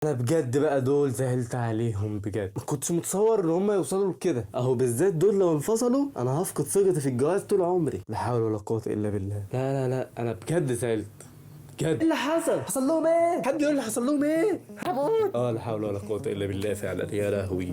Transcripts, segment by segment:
انا بجد بقى دول زعلت عليهم بجد، ما كنتش متصور ان هم يوصلوا لكده اهو، بالذات دول لو انفصلوا انا هفقد ثقتي في الجواز طول عمري. لا حول ولا قوه الا بالله. لا لا لا انا بجد زعلت بجد. ايه اللي حصل؟ حصل لهم ايه؟ حد يقول لي حصل لهم ايه؟ هموت. لا حول ولا قوه الا بالله فعلا. يا لهوي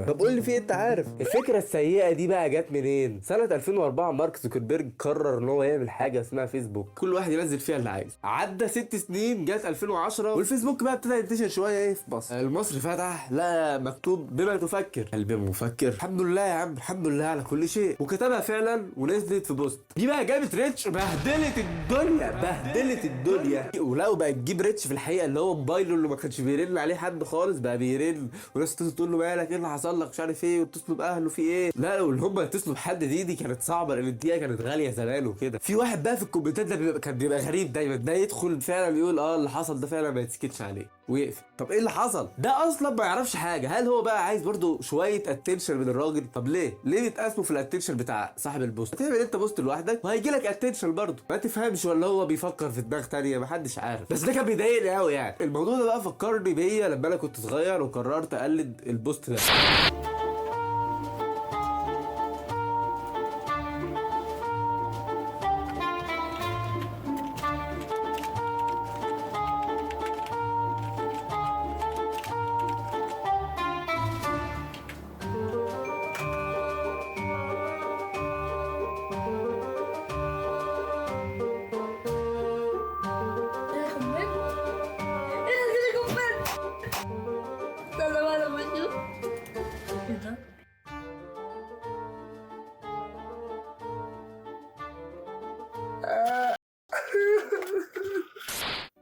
طب قول لي في إيه؟ انت عارف الفكره السيئه دي بقى جت منين؟ سنه 2004 مارك زوكربيرج قرر ان هو يعمل حاجه اسمها فيسبوك، كل واحد ينزل فيها اللي عايزه. عدى 6 سنين، جت 2010 والفيسبوك بقى ابتدى ينتشر شويه ايه في مصر. المصري فتح لا مكتوب بما تفكر قلبي مفكر. الحمد لله يا عم، الحمد لله على كل شيء. وكتبها فعلا ونزلت في بوست. دي بقى جابت ريتش، بهدلت الدنيا بهدلت الدنيا. ولو بقى تجيب ريتش في الحقيقه، اللي هو موبايله اللي ما كانش بيرن عليه حد خالص بقى بيرن، وناس تقول له مالك، ايه اللي حصل لك، مش عارف ايه، ويتصلوا باهله في ايه. لا لو اللي هم يتصلوا بحد دي كانت صعبه، لان الدقيقه كانت غاليه زمان وكده. في واحد بقى في الكومنتات ده كان بيبقى غريب دايما، ده يدخل فعلا يقول اللي حصل ده فعلا ما يتسكتش عليه ويقفل. طب ايه اللي حصل؟ ده اصلا ما يعرفش حاجه. هل هو بقى عايز برضو شويه اتنشن من الراجل؟ طب ليه بتقاسموا في الاتنشن بتاع صاحب البوست؟ تعمل انت بوست لوحدك وهيجي لك اتنشن برضو، ما تفهمش ولا هو بيفكر في دماغ تانية، محدش عارف. بس ده كان بيضايقني قوي يعني. الموضوع ده بقى فكرني بيا لما انا كنت صغير وقررت اقلد البوست ده.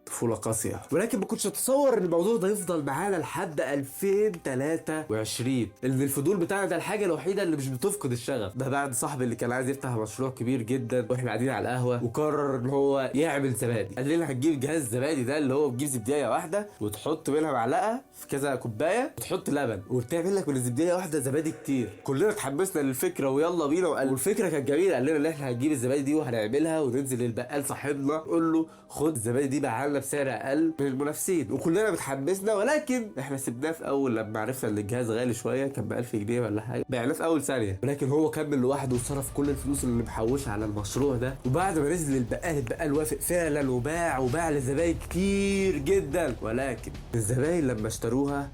طفولة قاسية، ولكن ما كنتش اتصور ان الموضوع ده يفضل معانا لحد 2023. ان الفضول بتاعنا ده الحاجة الوحيدة اللي مش بتفقد الشغف. ده بعد صاحبي اللي كان عايز يفتح مشروع كبير جدا واحنا قاعدين على القهوة، وقرر ان هو يعمل زبادي. قال لنا هتجيب جهاز زبادي ده اللي هو بتجيب زبدية واحدة وتحط منها معلقة في كذا كوباية وتحط لبن وبتعمل لك من الزبدية واحدة زبادي كتير. كلنا اتحمسنا للفكرة ويلا بينا، والفكرة كانت جميلة. قال لنا ان احنا هنجيب الزبادي دي وهنعملها وننزل للبقال صاحبنا نقول له خد الزبادي دي بقى بسعر اقل من المنافسين، وكلنا بتحمسنا. ولكن احنا سيبناه في اول لما عرفنا ان الجهاز غالي شويه، كان ب 1000 جنيه ولا حاجه، بعناه في اول ثانيه. ولكن هو كمل لوحده وصرف كل الفلوس اللي محوشها على المشروع ده. وبعد ما نزل البقال وافق فعلا وباع لزباين كتير جدا. ولكن الزباين لما اشتروها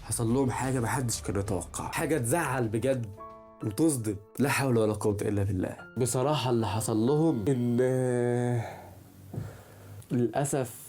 حصل لهم حاجه محدش كان يتوقعها، حاجه تزعل بجد وتصدم. لا حول ولا قوه الا بالله. بصراحه اللي حصل لهم ان للأسف